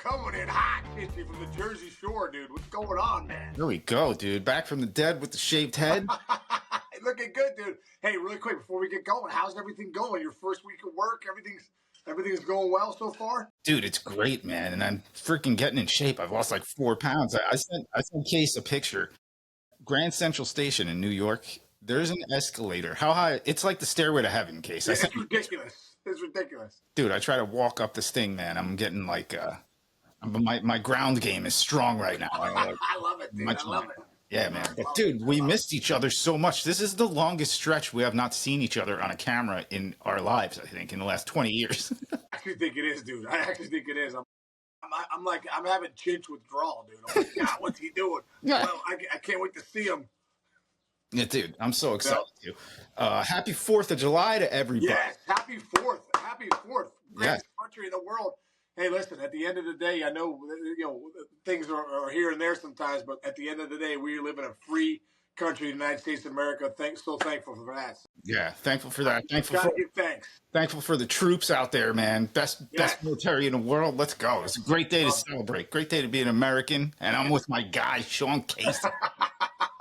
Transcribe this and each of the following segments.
coming in hot, Chinchy, from the Jersey Shore, dude. What's going on, man? Here we go, dude. Back from the dead with the shaved head. Looking good, dude. Hey, really quick, before we get going, how's everything going? Your first week of work, everything's going well so far? Dude, it's great, man. And I'm freaking getting in shape. I've lost like 4 pounds. I sent Case a picture. Grand Central Station in New York, there's an escalator. How high? It's like the stairway to heaven, Case. Yeah, it's ridiculous. It's ridiculous. Dude, I try to walk up this thing, man. I'm getting like, my ground game is strong right now. I love it, dude. I love it. Yeah, man. But dude, we missed each other so much. This is the longest stretch we have not seen each other on a camera in our lives, I think, in the last 20 years. I actually think it is, dude. I actually think it is. I'm having chinch withdrawal, dude. I'm like, God, what's he doing? Yeah. Well, I can't wait to see him. Yeah, dude, I'm so excited too. Happy 4th of July to everybody. Yes, happy 4th. Happy 4th. Greatest country in the world. Hey, listen, at the end of the day, I know, things are here and there sometimes, but at the end of the day, we live in a free country, the United States of America. So thankful for that. Yeah, thankful for that. Thankful for the troops out there, man. Best military in the world. Let's go. It's a great day to celebrate. Great day to be an American. And I'm with my guy, Sean Casey.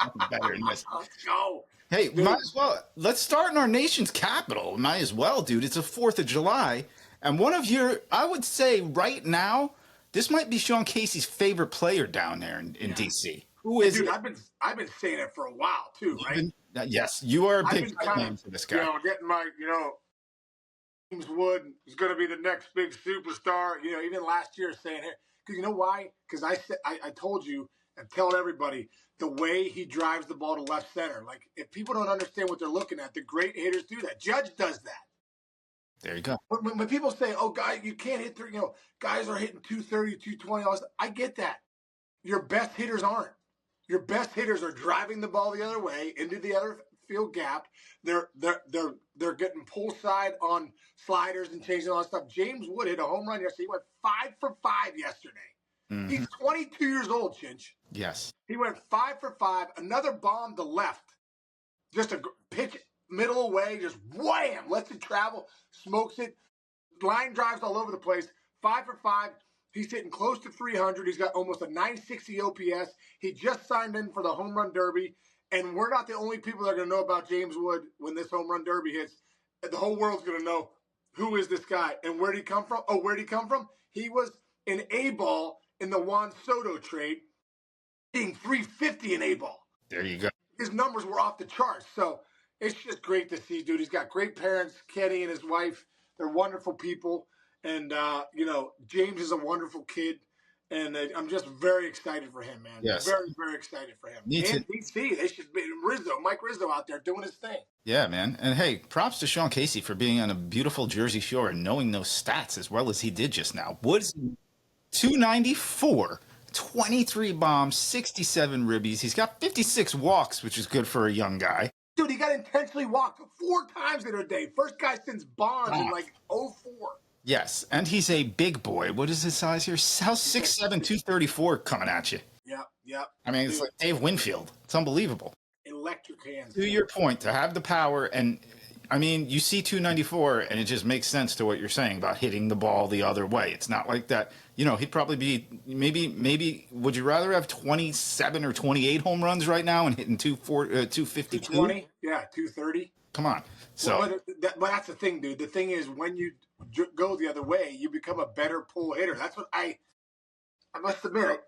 Nothing better than this. Let's go. Hey, might as well. Let's start in our nation's capital. Might as well, dude. It's the 4th of July. And one of I would say right now, this might be Sean Casey's favorite player down there in D.C. Who is dude, it? I've been saying it for a while, too, right? Yes, you are a big fan for this guy. Getting my, James Wood is going to be the next big superstar. Even last year saying it. Because you know why? Because I told you and tell everybody the way he drives the ball to left center. Like, if people don't understand what they're looking at, the great hitters do that. Judge does that. There you go. When people say, oh, guy, you can't hit three, guys are hitting 230, 220, I get that. Your best hitters aren't. Your best hitters are driving the ball the other way into the other field gap. They're getting pull side on sliders and changing all that stuff. James Wood hit a home run yesterday. He went 5 for 5 yesterday. Mm-hmm. He's 22 years old, Chinch. Yes. He went 5 for 5. Another bomb to left. Just a pitch middle away, just wham, lets it travel, smokes it, line drives all over the place. 5 for 5. He's hitting close to 300. He's got almost a 960 OPS. He just signed in for the home run derby, and we're not the only people that are going to know about James Wood when this home run derby hits. The whole world's going to know who is this guy and where did he come from. Oh, where did he come from? He was an A-ball in the Juan Soto trade, being 350 in A-ball. There you go. His numbers were off the charts, so it's just great to see, dude. He's got great parents, Kenny and his wife. They're wonderful people. And, James is a wonderful kid. And I'm just very excited for him, man. Yes. Very, very excited for him. Me too. And DC, they should be Mike Rizzo out there doing his thing. Yeah, man. And, hey, props to Sean Casey for being on a beautiful Jersey Shore and knowing those stats as well as he did just now. Woods, 294, 23 bombs, 67 ribbies. He's got 56 walks, which is good for a young guy. Dude, he got intentionally walked 4 times in a day. First guy since Bonds in like 04. Yes, and he's a big boy. What is his size here? How's 6'7", 234 coming at you? Yep. I mean, it's like Dave Winfield. It's unbelievable. Electric hands. To your point, to have the power, and I mean, you see 294, and it just makes sense to what you're saying about hitting the ball the other way. It's not like that. He'd probably be maybe. Would you rather have 27 or 28 home runs right now and hitting 252? 220? Yeah, 230. Come on. So, but that's the thing, dude. The thing is, when you go the other way, you become a better pull hitter. That's what I must admit.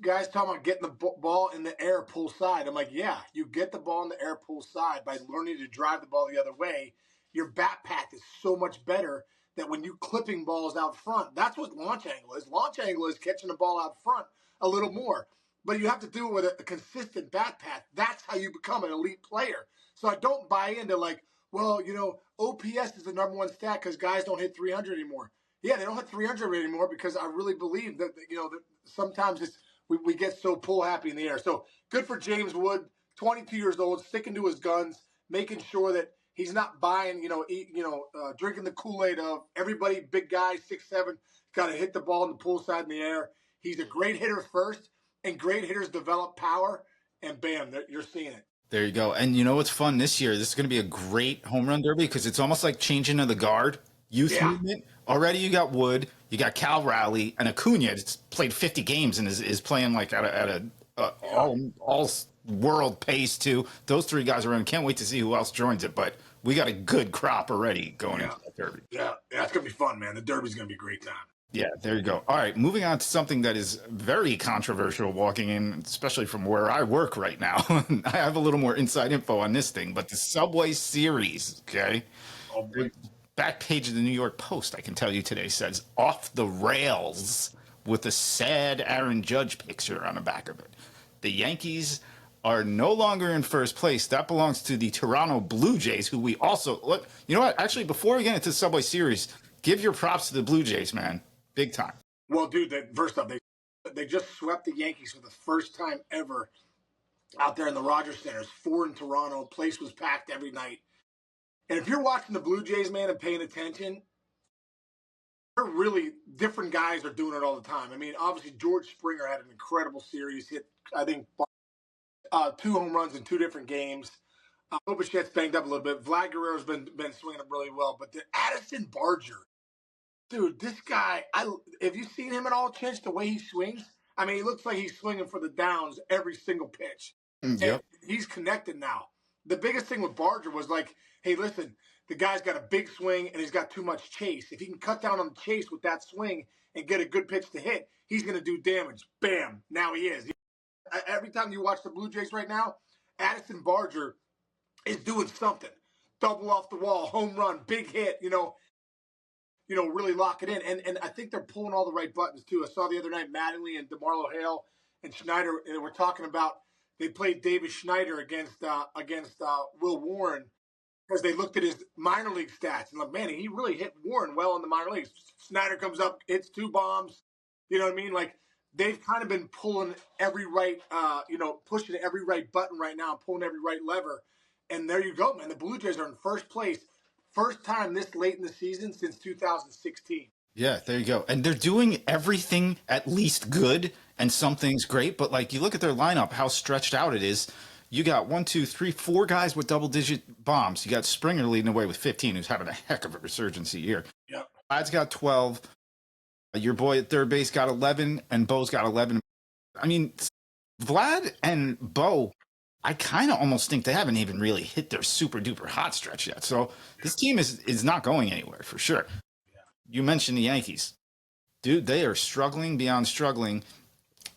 Guys talking about getting the ball in the air, pull side. I'm like, yeah, you get the ball in the air, pull side by learning to drive the ball the other way. Your bat path is so much better that when you clipping balls out front, that's what launch angle is. Launch angle is catching the ball out front a little more. But you have to do it with a consistent bat path. That's how you become an elite player. So I don't buy into like, well, OPS is the number one stat because guys don't hit 300 anymore. Yeah, they don't hit 300 anymore because I really believe that that sometimes we get so pull happy in the air. So good for James Wood, 22 years old, sticking to his guns, making sure that he's not buying, drinking the Kool-Aid of everybody, big guy, 6'7", got to hit the ball in the pull side in the air. He's a great hitter first, and great hitters develop power, and bam, you're seeing it. There you go. And you know what's fun this year? This is going to be a great home run derby because it's almost like changing of the guard youth movement already you got Wood, you got Cal Raleigh, and Acuna. It's played 50 games and is playing like at a all world pace too. Those three guys are in. Can't wait to see who else joins it. But we got a good crop already going into the Derby. Yeah, it's gonna be fun, man. The Derby's gonna be a great time. Yeah, there you go. All right, moving on to something that is very controversial walking in, especially from where I work right now. I have a little more inside info on this thing, but the Subway Series, okay? Oh boy. Back page of the New York Post, I can tell you today, says off the rails with a sad Aaron Judge picture on the back of it. The Yankees are no longer in first place. That belongs to the Toronto Blue Jays, who we also look. You know what? Actually, before we get into the Subway Series, give your props to the Blue Jays, man. Big time. Well, dude, first off, they just swept the Yankees for the first time ever out there in the Rogers Centers. 4 in Toronto. Place was packed every night. And if you're watching the Blue Jays, man, and paying attention, they're really different guys are doing it all the time. I mean, obviously, George Springer had an incredible series. Hit, I think, 2 home runs in 2 different games. Obichet's banged up a little bit. Vlad Guerrero's been swinging it really well. But the Addison Barger, dude, this guy, have you seen him at all, Chinch, the way he swings? I mean, he looks like he's swinging for the downs every single pitch. Yep. And he's connected now. The biggest thing with Barger was like, hey, listen, the guy's got a big swing and he's got too much chase. If he can cut down on the chase with that swing and get a good pitch to hit, he's going to do damage. Bam. Now he is. Every time you watch the Blue Jays right now, Addison Barger is doing something. Double off the wall, home run, big hit, really lock it in. And I think they're pulling all the right buttons, too. I saw the other night Mattingly and DeMarlo Hale and Schneider, and we're talking about they played David Schneider against Will Warren because they looked at his minor league stats. And, like, man, he really hit Warren well in the minor leagues. Schneider comes up, hits 2 bombs. You know what I mean? Like, they've kind of been pulling every right, pushing every right button right now, pulling every right lever. And there you go, man. The Blue Jays are in first place. First time this late in the season since 2016. Yeah, there you go. And they're doing everything at least good and some things great. But like you look at their lineup, how stretched out it is. You got 1, 2, 3, 4 guys with double-digit bombs. You got Springer leading away with 15, who's having a heck of a resurgence year. Yep. Vlad's got 12. Your boy at third base got 11, and Bo's got 11. I mean, Vlad and Bo, I kind of almost think they haven't even really hit their super-duper hot stretch yet. So this team is not going anywhere, for sure. Yeah. You mentioned the Yankees. Dude, they are struggling beyond struggling,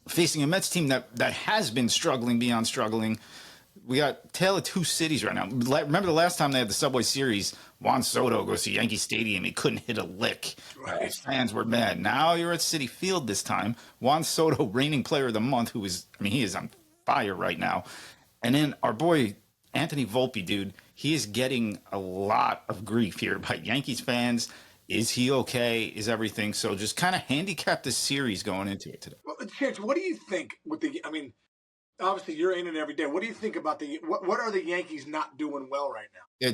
facing a Mets team that has been struggling beyond struggling. We got Tale of Two Cities right now. Remember the last time they had the Subway Series, Juan Soto goes to Yankee Stadium. He couldn't hit a lick. Right. His fans were mad. Now you're at Citi Field this time. Juan Soto, reigning player of the month, he is on fire right now. And then our boy, Anthony Volpe, dude, he is getting a lot of grief here by Yankees fans. Is he okay? Is everything? So just kind of handicap the series going into it today. Well, Chance, what do you think with obviously you're in it every day. What do you think about what are the Yankees not doing well right now?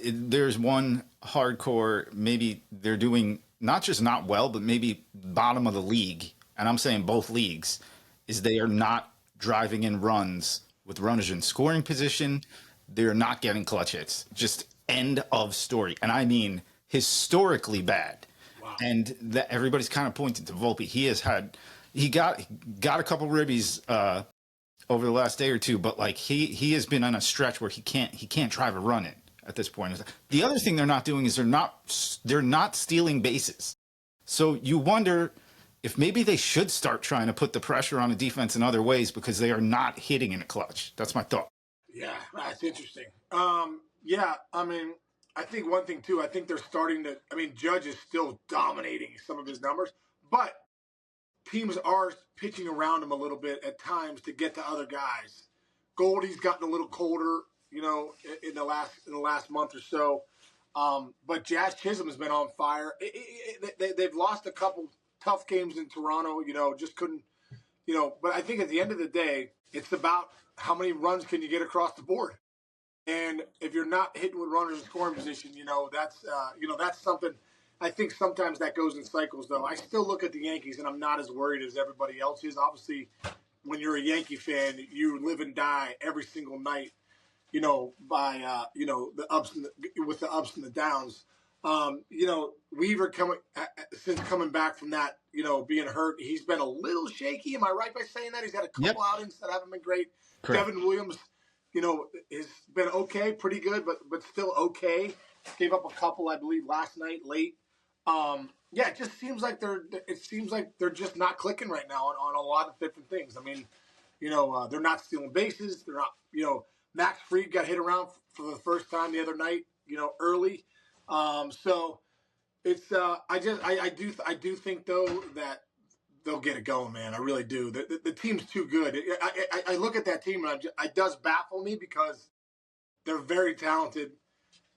There's one hardcore, maybe they're doing not just not well, but maybe bottom of the league. And I'm saying both leagues is they are not driving in runs with runners in scoring position. They're not getting clutch hits. Just end of story. And I mean historically bad. Wow. And everybody's kind of pointing to Volpe. He got a couple ribbies over the last day or two, but like he has been on a stretch where he can't drive a run in at this point. The other thing they're not doing is they're not stealing bases. So you wonder if maybe they should start trying to put the pressure on the defense in other ways because they are not hitting in a clutch. That's my thought. Yeah, that's interesting. I think one thing too, I think they're starting to, Judge is still dominating some of his numbers, but teams are pitching around him a little bit at times to get to other guys. Goldie's gotten a little colder, in the last month or so. But Jazz Chisholm has been on fire. They've lost a couple tough games in Toronto, just couldn't, but I think at the end of the day, it's about how many runs can you get across the board. And if you're not hitting with runners in scoring position, that's something. I think sometimes that goes in cycles, though. I still look at the Yankees, and I'm not as worried as everybody else is. Obviously, when you're a Yankee fan, you live and die every single night, by the ups and the downs. Weaver since coming back from that, being hurt, he's been a little shaky. Am I right by saying that? He's had a Yep. couple outings that haven't been great. Correct. Devin Williams, has been okay, pretty good, but still okay. Gave up a couple, I believe, last night late. It just seems like they're just not clicking right now on a lot of different things. I mean, they're not stealing bases. They're not, Max Fried got hit around for the first time the other night, early. So it's I do think though that they'll get it going, man. I really do. The team's too good. I look at that team and it does baffle me because they're very talented,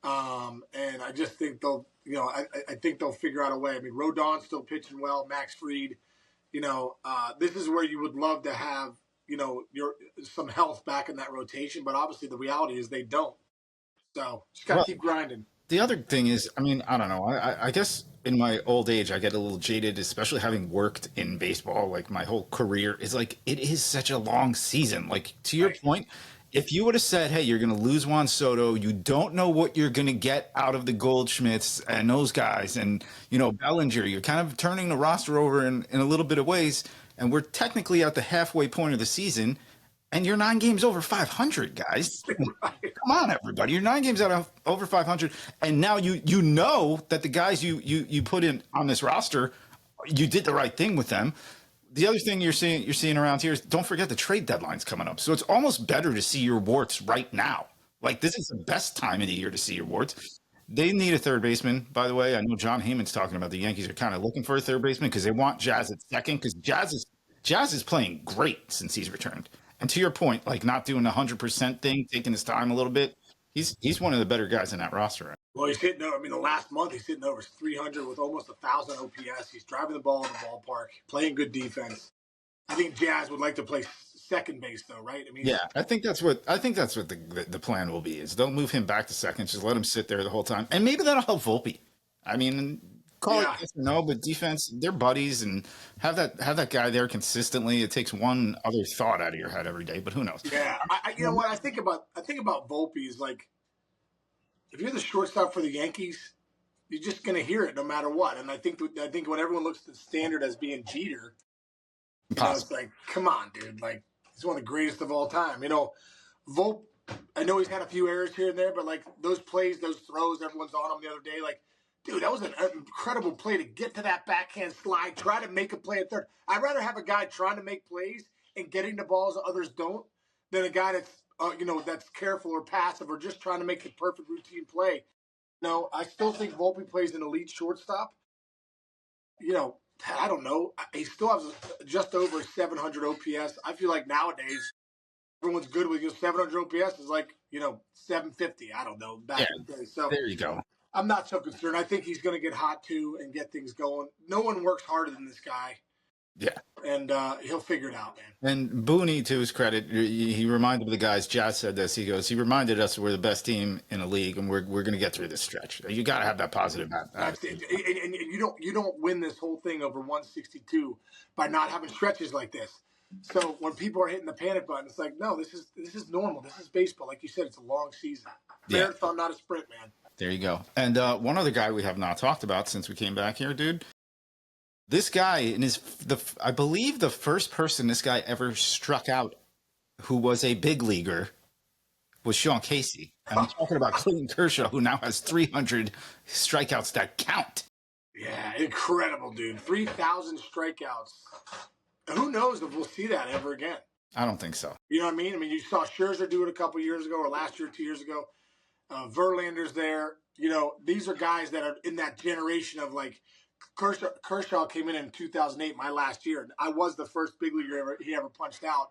and I just think they'll I think they'll figure out a way. I mean, Rodon's still pitching well. Max Fried, this is where you would love to have some health back in that rotation, but obviously the reality is they don't. So just gotta keep grinding. The other thing is, I mean, I don't know. I guess in my old age, I get a little jaded, especially having worked in baseball. Like my whole career is like, it is such a long season. Like to your point, if you would have said, hey, you're going to lose Juan Soto, you don't know what you're going to get out of the Goldschmidts and those guys. And, Bellinger, you're kind of turning the roster over in a little bit of ways. And we're technically at the halfway point of the season. And you're 9 games over 500, guys. Come on, everybody. You're 9 games out of over 500. And now you know that the guys you put in on this roster, you did the right thing with them. The other thing you're seeing around here is don't forget the trade deadline's coming up. So it's almost better to see your warts right now. Like this is the best time of the year to see your warts. They need a third baseman, by the way. I know John Heyman's talking about the Yankees are kind of looking for a third baseman because they want Jazz at second because Jazz is playing great since he's returned. And to your point, like not doing the 100% thing, taking his time a little bit, he's one of the better guys in that roster. Well, he's hitting. I mean, the last month he's hitting over 300 with almost 1,000 OPS. He's driving the ball in the ballpark, playing good defense. I think Jazz would like to play second base, though, right? I mean, yeah, I think that's what the plan will be. Is they'll move him back to second, just let him sit there the whole time, and maybe that'll help Volpe. I mean, call it yes or no, but defense, they're buddies, and have that guy there consistently. It takes one other thought out of your head every day, but who knows? Yeah, you know what I think about Volpe is like, if you're the shortstop for the Yankees, you're just going to hear it no matter what. And I think when everyone looks at the standard as being Jeter, it's like, come on, dude, like he's one of the greatest of all time. Volpe, I know he's had a few errors here and there, but like those plays, those throws, everyone's on him the other day, like. Dude, that was an incredible play to get to that backhand slide, try to make a play at third. I'd rather have a guy trying to make plays and getting the balls that others don't than a guy that's, that's careful or passive or just trying to make the perfect routine play. No, I still think Volpe plays an elite shortstop. I don't know. He still has just over 700 OPS. I feel like nowadays everyone's good with 700 OPS is like, 750. I don't know. Back in the day. So there you go. I'm not so concerned. I think he's going to get hot too and get things going. No one works harder than this guy. Yeah. And he'll figure it out, man. And Booney, to his credit, he reminded the guys, Jazz said this, he reminded us we're the best team in the league and we're going to get through this stretch. You got to have that positive attitude. And you don't win this whole thing over 162 by not having stretches like this. So when people are hitting the panic button, it's like, no, this is normal. This is baseball. Like you said, it's a long season. Marathon, not a sprint, man. There you go. And one other guy we have not talked about since we came back here, dude. This guy I believe the first person this guy ever struck out who was a big leaguer was Sean Casey. And I'm talking about Clayton Kershaw, who now has 300 strikeouts that count. Yeah, incredible, dude. 3,000 strikeouts. Who knows if we'll see that ever again? I don't think so. You know what I mean? I mean, you saw Scherzer do it a couple years ago or last year, 2 years ago. Verlander's there. These are guys that are in that generation of like Kershaw came in 2008, my last year. I was the first big leaguer he ever punched out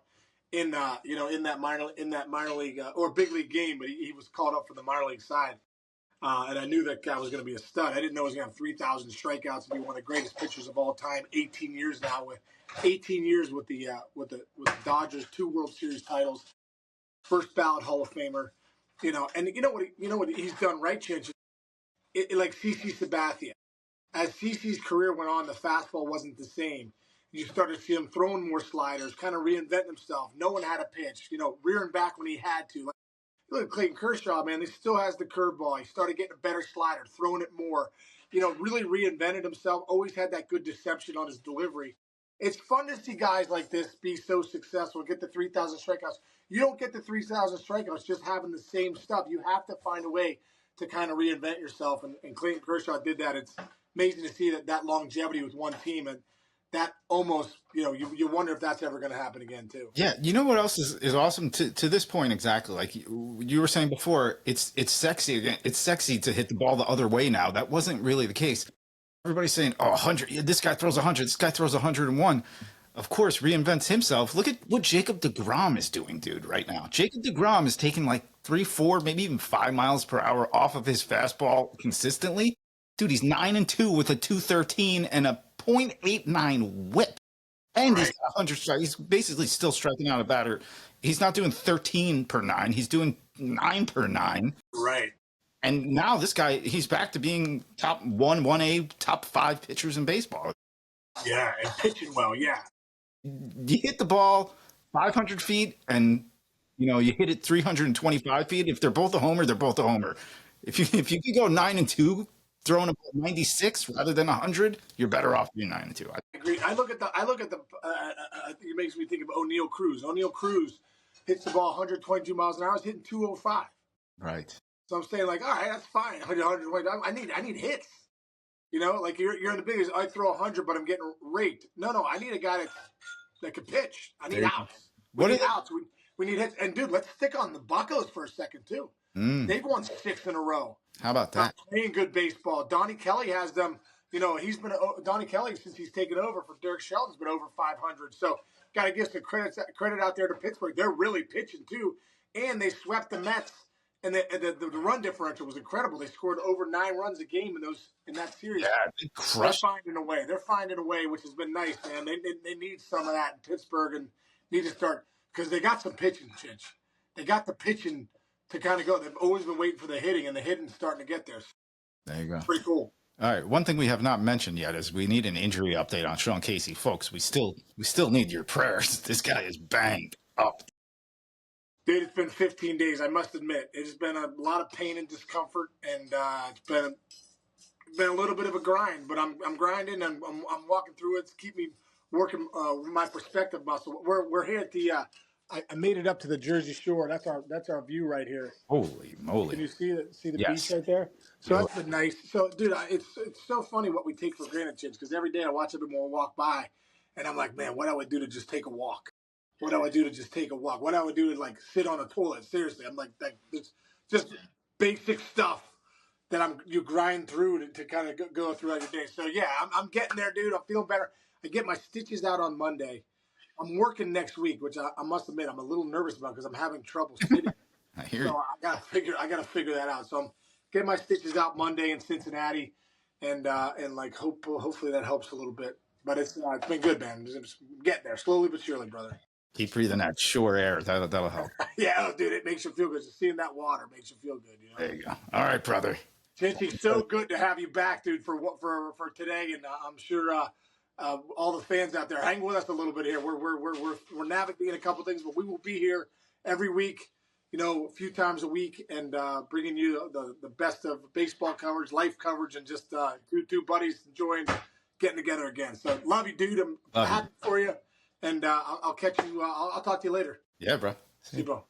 in that minor league or big league game, but he was called up for the minor league side. And I knew that guy was going to be a stud. I didn't know he was going to have 3,000 strikeouts and be one of the greatest pitchers of all time. 18 years now with the Dodgers, 2 World Series titles, first ballot Hall of Famer. And you know what he's done right, Chinch? Like CC Sabathia. As CC's career went on, the fastball wasn't the same. You started to see him throwing more sliders, kind of reinventing himself, knowing how to pitch, rearing back when he had to. look at Clayton Kershaw, man. He still has the curveball. He started getting a better slider, throwing it more. Really reinvented himself. Always had that good deception on his delivery. It's fun to see guys like this be so successful, get the 3,000 strikeouts. You don't get the 3,000 strikeouts just having the same stuff. You have to find a way to kind of reinvent yourself, and Clayton Kershaw did that. It's amazing to see that longevity with one team, and that almost, you wonder if that's ever going to happen again too. Yeah, you know what else is awesome to this point exactly? Like you were saying before, it's sexy again. It's sexy to hit the ball the other way now. That wasn't really the case. Everybody's saying, "Oh, 100. This guy throws 100. This guy throws 101." Of course, reinvents himself. Look at what Jacob deGrom is doing, dude, right now. Jacob deGrom is taking like 3, 4, maybe even 5 miles per hour off of his fastball consistently. Dude, he's 9-2 with a 213 and a .89 whip. And he's got 100 strikes. He's basically still striking out a batter. He's not doing 13 per 9. He's doing 9 per 9. Right. And now this guy, he's back to being top 1A, top 5 pitchers in baseball. Yeah, and pitching well, yeah. You hit the ball 500 feet and, you hit it 325 feet. If they're both a homer, they're both a homer. If you can go 9-2, throwing about 96 rather than 100, you're better off being 9-2. I agree. I look at the. It makes me think of O'Neal Cruz. O'Neal Cruz hits the ball 122 miles an hour. He's hitting 205. Right. So I'm saying, like, all right, that's fine. 120. I need hits. Like you're in the biggest. I throw 100, but I'm getting raked. No. I need a guy that can pitch. I need outs. We need outs. We need hits. And dude, let's stick on the Buccos for a second too. They've won 6 in a row. How about that? Playing good baseball. Donnie Kelly has them. He's been Donnie Kelly since he's taken over for Derek Shelton's been over 500. So got to give some credit out there to Pittsburgh. They're really pitching too, and they swept the Mets. And the run differential was incredible. They scored over 9 runs a game in that series. Yeah, they crushed. They're finding a way, which has been nice, man. They need some of that in Pittsburgh and need to start because they got some pitching, Chinch. They got the pitching to kind of go. They've always been waiting for the hitting, and the hitting's starting to get there. There you go. Pretty cool. All right. One thing we have not mentioned yet is we need an injury update on Sean Casey, folks. We still need your prayers. This guy is banged up. Dude, it's been 15 days. I must admit, it's been a lot of pain and discomfort, and it's been a little bit of a grind. But I'm grinding, and I'm walking through it to keep me working my perspective muscle. We're here at the. I made it up to the Jersey Shore. That's our view right here. Holy moly! Can you see the Yes. beach right there? So that's been nice. So, dude, it's so funny what we take for granted, Chins, because every day I watch everyone walk by, and I'm like, man, what I would do to just take a walk. What I would do to just take a walk. What I would do to like sit on a toilet. Seriously, I'm like it's just basic stuff that you grind through to kind of go throughout your day. So yeah, I'm getting there, dude. I'm feeling better. I get my stitches out on Monday. I'm working next week, which I must admit I'm a little nervous about because I'm having trouble sitting. I hear So you. I gotta figure that out. So I'm getting my stitches out Monday in Cincinnati, and like hopefully that helps a little bit. But it's been good, man. Just getting there slowly but surely, brother. Keep breathing that shore air. That'll help. Yeah, dude, it makes you feel good. Just seeing that water makes you feel good. There you go. All right, brother. Chinchy, so good to have you back, dude, for today, and I'm sure all the fans out there hang with us a little bit here. We're navigating a couple things, but we will be here every week, a few times a week, and bringing you the best of baseball coverage, life coverage, and just two buddies enjoying getting together again. So love you, dude. I'm happy for you. And I'll catch you. I'll talk to you later. Yeah, bro. See you, bro.